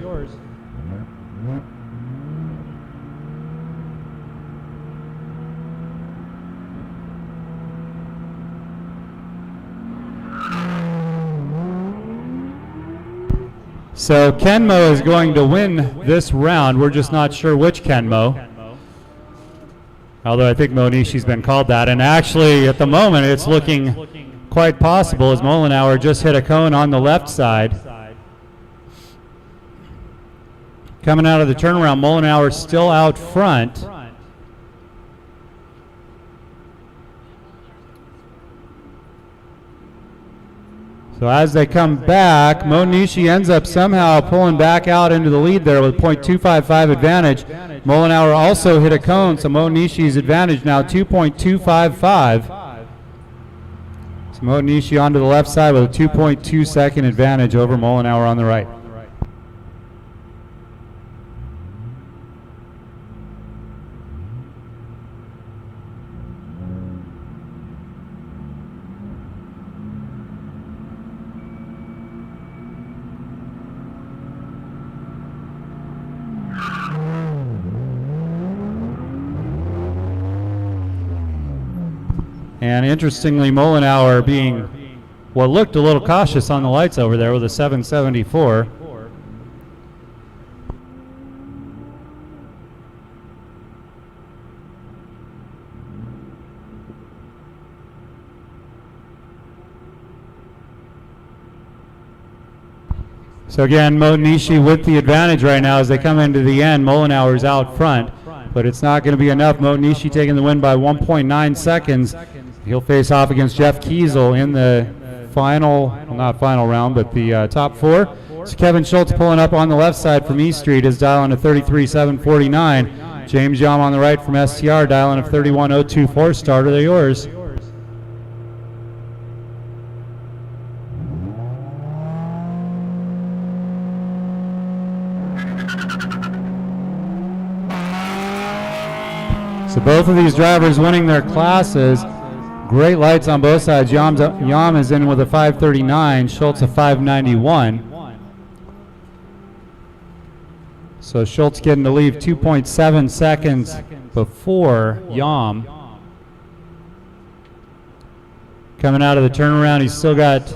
So Kenmo is going to win this round. We're just not sure which Kenmo. Although I think Monishi's been called that. And actually, at the moment, it's looking quite possible as Mollenauer just hit a cone on the left side. Coming out of the turnaround, Mollenauer still out front. So as they come back, Monishi ends up somehow pulling back out into the lead there with .255 advantage. Mollenauer also hit a cone, so Monishi's advantage now 2.255. So Monishi onto the left side with a 2.2 second advantage over Mollenauer on the right. And interestingly, Mollenauer being what looked a little cautious on the lights over there with a 774. So again, Motonishi with the advantage right now as they come into the end. Mollenauer's out front, but it's not going to be enough. Motonishi taking the win by 1.9 seconds. He'll face off against Jeff Kiesel in the final, well, not final round, but the top 4. So Kevin Schultz pulling up on the left side from East Street is dialing a 33.749. James Yom on the right from STR dialing a 31.024. Starter, they're yours. So both of these drivers winning their classes. Great lights on both sides. Yam is in with a 539, Schultz a 591. So Schultz getting to leave 2.7 seconds before Yam. Coming out of the turnaround, he's still got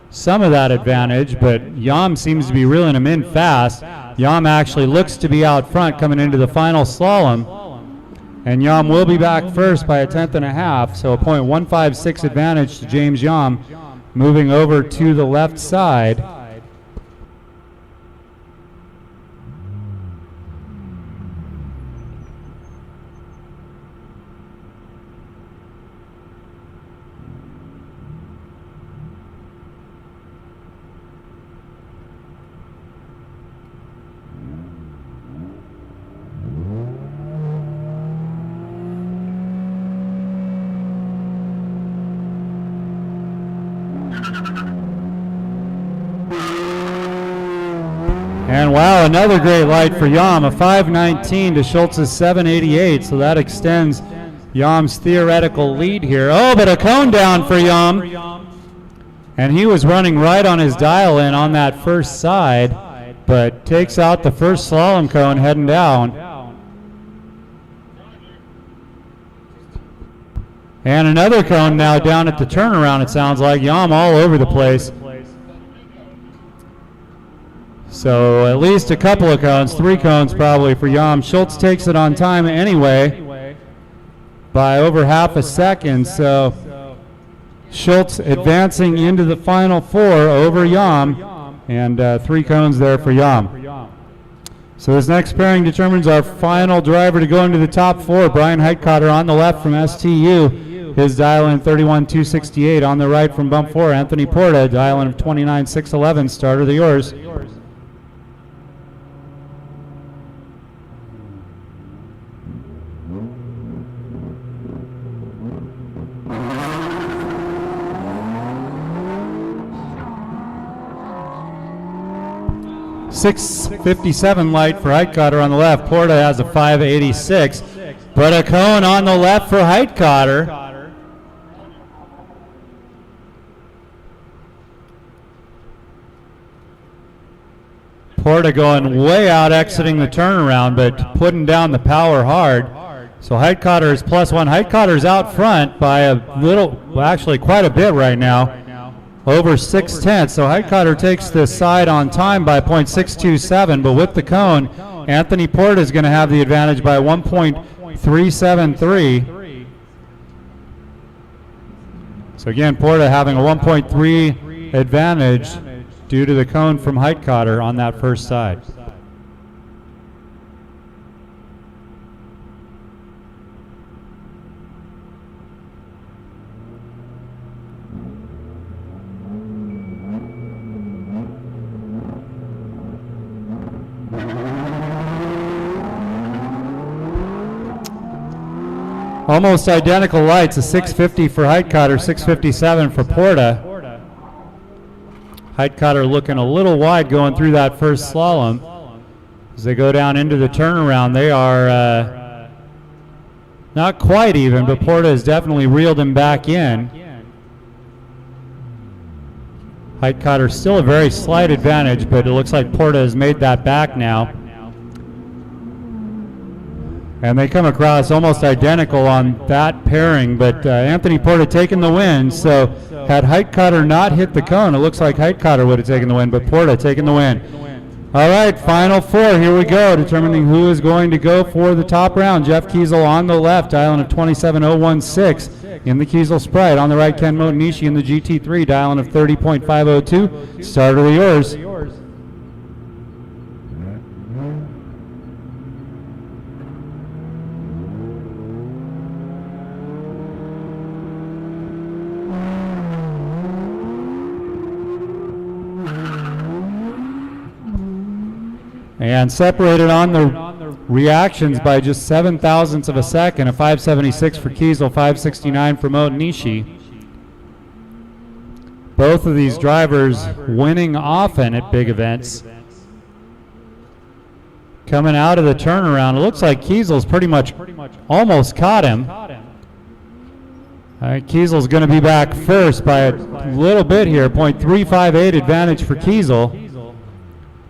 some of that advantage, but Yam seems to be reeling him in fast. Yam actually looks to be out front coming into the final slalom. And Yam will be back first by a 1/10.5, so a .156 advantage to James Yam, moving over to the left side. And wow, another great light for Yam, a 5:19 to Schultz's 7:88, so that extends Yam's theoretical lead here. Oh, but a cone down for Yam. And he was running right on his dial-in on that first side, but takes out the first slalom cone heading down. And another cone now down at the turnaround, it sounds like. Yam all over the place. So at least a couple of cones, 3 cones probably for Yam. Schultz takes it on time anyway by over half a second. So Schultz advancing into the final 4 over Yam, and 3 cones there for Yam. So this next pairing determines our final driver to go into the top 4. Brian Heitkotter on the left from STU. His dial-in 31.268. On the right from bump 4, Anthony Porta, dial-in of 29.611. Starter the yours. .657 light for Heitkotter on the left. Porta has a 5.86, but a cone on the left for Heitkotter. Porta going way out, exiting the turnaround, but putting down the power hard. So Heitkotter is +1. Heitkotter's out front by a little, well, actually quite a bit right now. Over 6/10, so Heitkotter takes this side on time by .627, but with the cone, Anthony Porta is going to have the advantage by 1.373. So again, Porta having a 1.3 advantage due to the cone from Heitkotter on that first side. Almost identical lights, a 650 for Heitkotter, 657 for Porta. Heitkotter looking a little wide going through that first slalom. As they go down into the turnaround, they are not quite even, but Porta has definitely reeled him back in. Heitkotter still a very slight advantage, but it looks like Porta has made that back now. And they come across almost identical on that pairing, but Anthony Porta taking the win. So had Heitkotter not hit the cone, it looks like Heitkotter would have taken the win, but Porta taking the win. All right, final 4, here we go, determining who is going to go for the top round. Jeff Kiesel on the left, dial-in of 27.016 in the Kiesel Sprite. On the right, Ken Motonishi in the GT3, dial-in of 30.502. Starter of yours. And separated on the reactions by just 0.07 of a second, a 5.76 for Kiesel, 5.69 for Motonishi. Both of these drivers winning often at big events. Coming out of the turnaround, it looks like Kiesel's pretty much almost caught him. Kiesel's going to be back first by a little bit here, .358 advantage for Kiesel.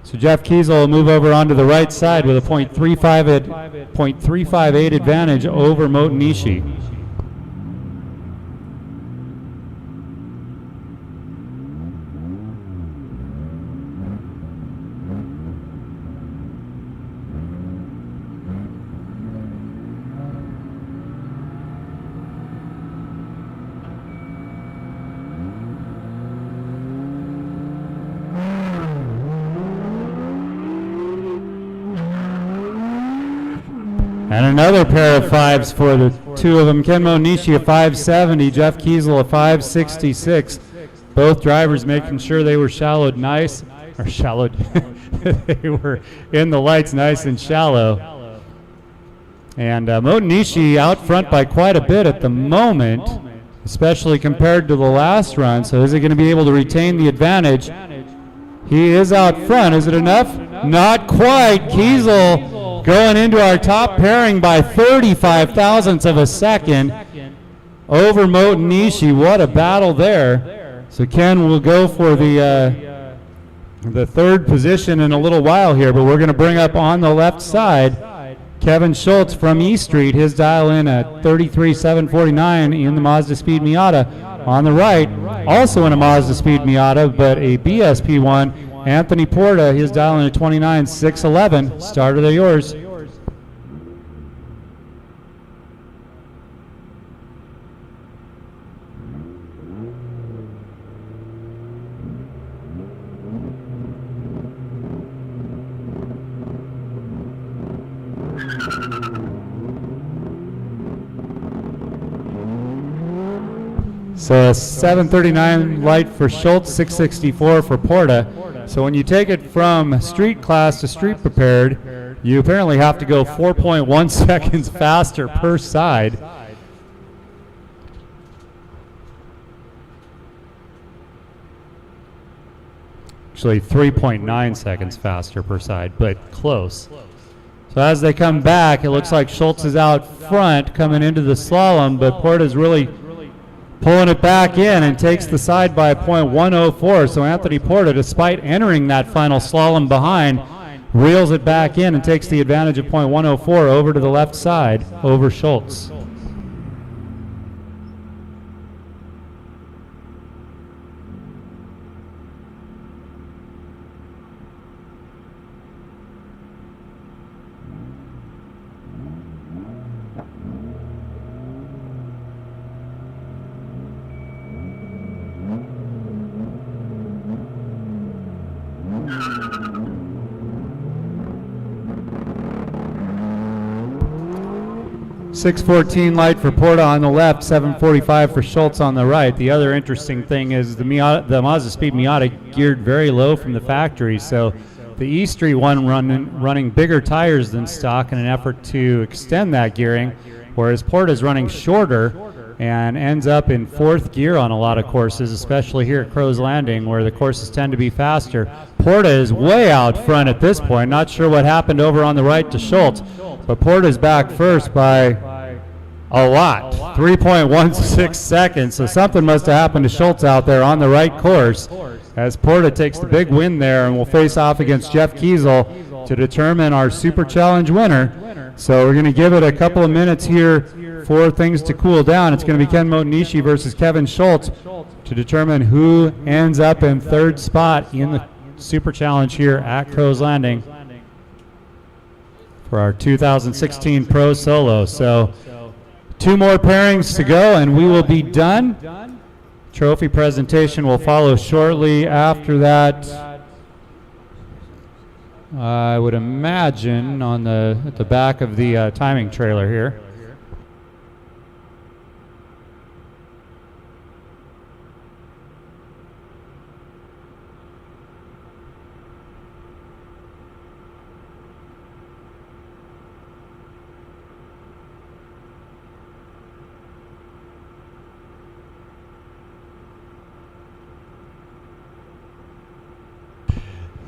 So Jeff Kiesel will move over onto the right side with a .358 advantage over Motonishi. And another pair of 5s for the two of them. Ken Motonishi a 5.70, Jeff Kiesel a 5.66. Both drivers making sure they were shallowed nice, or shallowed, they were in the lights nice and shallow. And Motonishi out front by quite a bit at the moment, especially compared to the last run. So is he going to be able to retain the advantage? He is out front. Is it enough? not quite. Kiesel going into our top pairing by 35 thousandths of a second over Motonishi. What a battle there. So Ken will go for the third position in a little while here, but we're going to bring up on the left side Kevin Schultz from E Street, his dial in at 33,749 in the Mazda Speed Miata. On the right, also in a Mazda Speed Miata, but a BSP1, Anthony Porta, his dial in at 29,611. Starter, they're yours. So 739 light for Schultz, 664 for Porta. So when you take it from street class to street prepared, you apparently have to go 4.1 seconds faster per side. Actually 3.9 seconds faster per side, but close. So as they come back, it looks like Schultz is out front coming into the slalom, but Porta's really pulling it back in and takes the side by .104. So Anthony Porta, despite entering that final slalom behind, reels it back in and takes the advantage of .104 over to the left side over Schultz. .614 light for Porta on the left, 745 for Schultz on the right. The other interesting thing is the Mazda Speed Miata geared very low from the factory, so the E Street one running bigger tires than stock in an effort to extend that gearing, whereas Porta's running shorter and ends up in fourth gear on a lot of courses, especially here at Crow's Landing where the courses tend to be faster. Porta is way out front at this point. Not sure what happened over on the right to Schultz, but Porta's back first by a lot, 3.16 seconds. So something must have happened to Schultz out there on the right course as Porta takes the big win there and will face off against Jeff Kiesel to determine our Super Challenge winner. So we're going to give it a couple of minutes here for things to cool down. It's going to be Ken Motonishi versus Kevin Schultz to determine who ends up in third spot in the Super Challenge here at Crow's Landing for our 2016 Pro Solo. So 2 more pairings to go and we will be done. Trophy presentation will follow shortly after that. I would imagine at the back of the timing trailer here.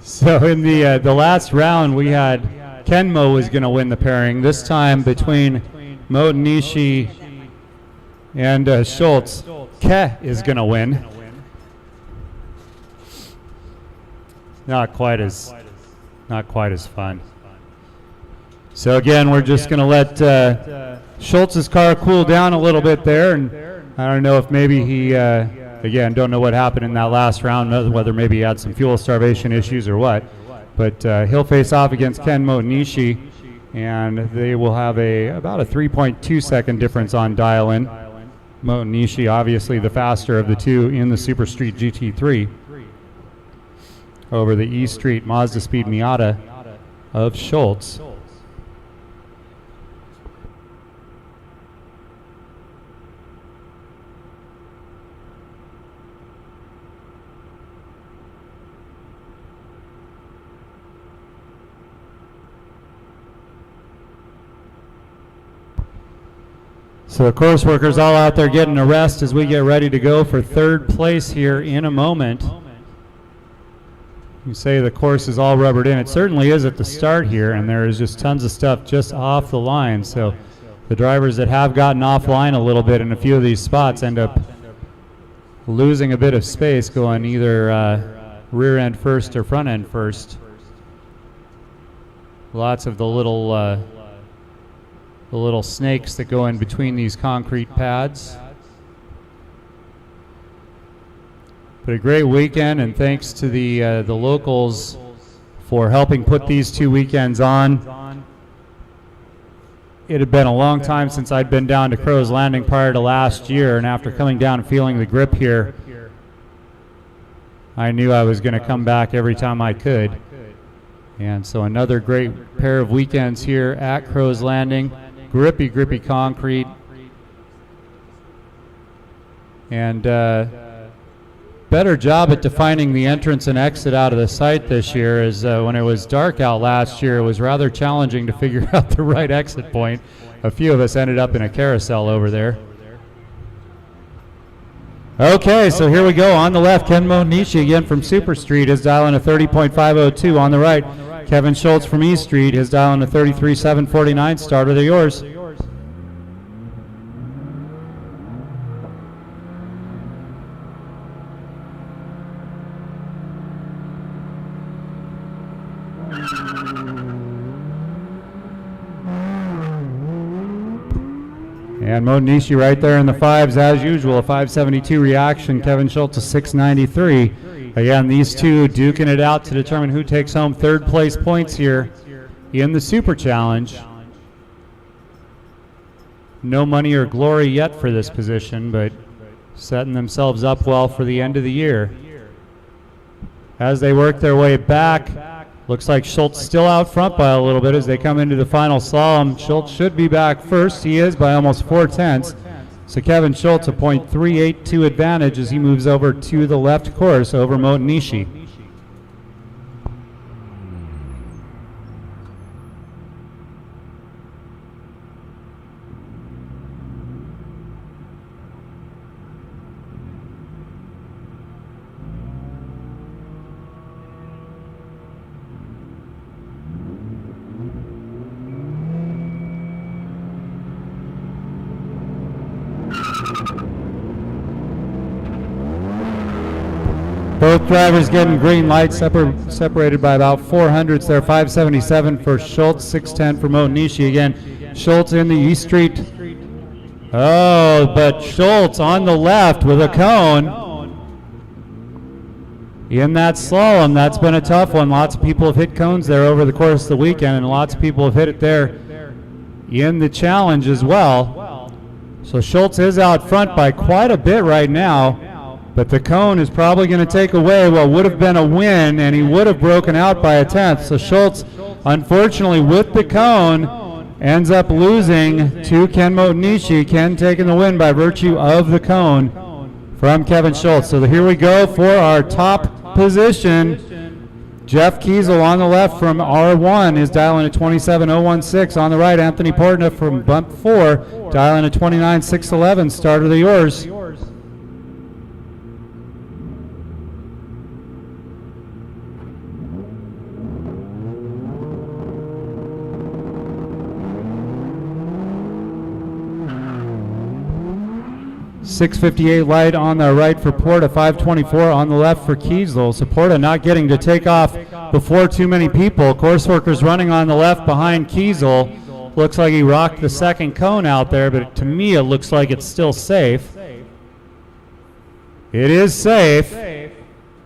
So in the last round, we had Kenmo was going to win the pairing. This time between Motonishi and Schultz, Ke is going to win. Not quite as fun. So again, we're just going to let Schultz's car cool down a little bit there, and I don't know if maybe he. Again, don't know what happened in that last round, whether maybe he had some fuel starvation issues or what. But he'll face off against Ken Motonishi, and they will have about a 3.2 second difference on dial-in. Motonishi, obviously the faster of the two in the Super Street GT3 over the E Street Mazda Speed Miata of Schultz. So the course workers all out there getting a rest as we get ready to go for third place here in a moment. You say the course is all rubbered in. It certainly is at the start here, and there is just tons of stuff just off the line. So the drivers that have gotten offline a little bit in a few of these spots end up losing a bit of space going either rear end first or front end first. Lots of the little snakes that go in between these concrete pads. But a great weekend, and thanks to the locals for helping put these 2 weekends on. It had been a long time since I'd been down to Crow's Landing prior to last year, and after coming down and feeling the grip here, I knew I was going to come back every time I could. And so another great pair of weekends here at Crow's Landing. Grippy concrete. And better job at defining the entrance and exit out of the site this year, as when it was dark out last year, it was rather challenging to figure out the right exit point. A few of us ended up in a carousel over there. Okay, so here we go. On the left, Ken Monishi again from Super Street is dialing a 30.502. On the right, Kevin Schultz from E Street is dialing a 33.749. Starter, they're yours. And Monishi right there in the fives as usual, a 572 reaction. Kevin Schultz a 693. Again, these two duking it out to determine who takes home third place points here in the Super Challenge. No money or glory yet for this position, but setting themselves up well for the end of the year. As they work their way back, looks like Schultz still out front by a little bit as they come into the final slalom. Schultz should be back first. He is by almost 4/10. So Kevin Schultz a .382 advantage as he moves over to the left course over Monishi. Both drivers getting green lights, separated by about 400s there. 577 for Schultz, 610 for Monishi. Again, Schultz in the East Street. Oh, but Schultz on the left with a cone. In that slalom, that's been a tough one. Lots of people have hit cones there over the course of the weekend, and lots of people have hit it there in the challenge as well. So Schultz is out front by quite a bit right now. But the cone is probably going to take away what would have been a win, and he would have broken out by a 10th. So Schultz, unfortunately, with the cone, ends up losing to Ken Monishi. Ken taking the win by virtue of the cone from Kevin Schultz. So here we go for our top position. Jeff Kiesel on the left from R1 is dialing a 27.016. On the right, Anthony Portna from Bump 4, dialing a 29.611. Starter, the yours. 658 light on the right for Porta, 524 on the left for Kiesel. So Porta not getting to take off before too many people. Course workers running on the left behind Kiesel. Looks like he rocked the second cone out there, but to me it looks like it's still safe. It is safe.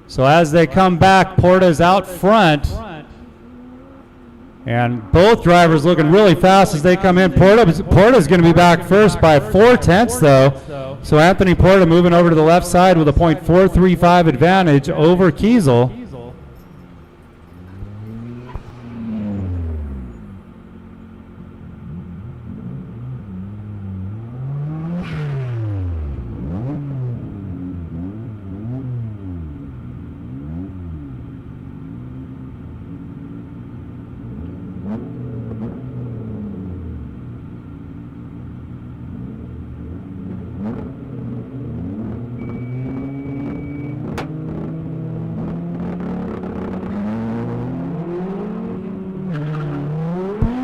So as they come back, Porta's out front. And both drivers looking really fast as they come in. Porta's going to be back first by 4/10 though. So Anthony Porta moving over to the left side with a .435 advantage over Kiesel.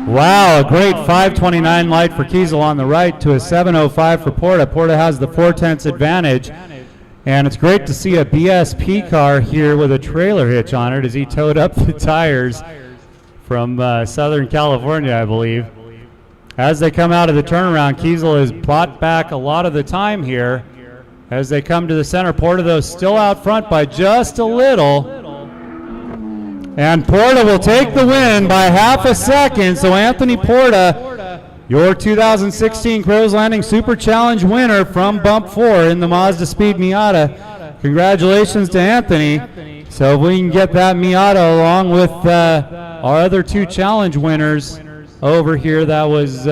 Wow, a great 5:29 light for Kiesel on the right to a 7:05 for Porta. Porta has the 4/10 advantage. And it's great to see a BSP car here with a trailer hitch on it as he towed up the tires from Southern California, I believe. As they come out of the turnaround, Kiesel has bought back a lot of the time here. As they come to the center, Porta, though, still out front by just a little. And Porta will take the win by half a second. So Anthony Porta, your 2016 Crow's Landing Super Challenge winner from Bump 4 in the Mazda Speed Miata. Congratulations to Anthony. So if we can get that Miata along with our other two challenge winners over here, that was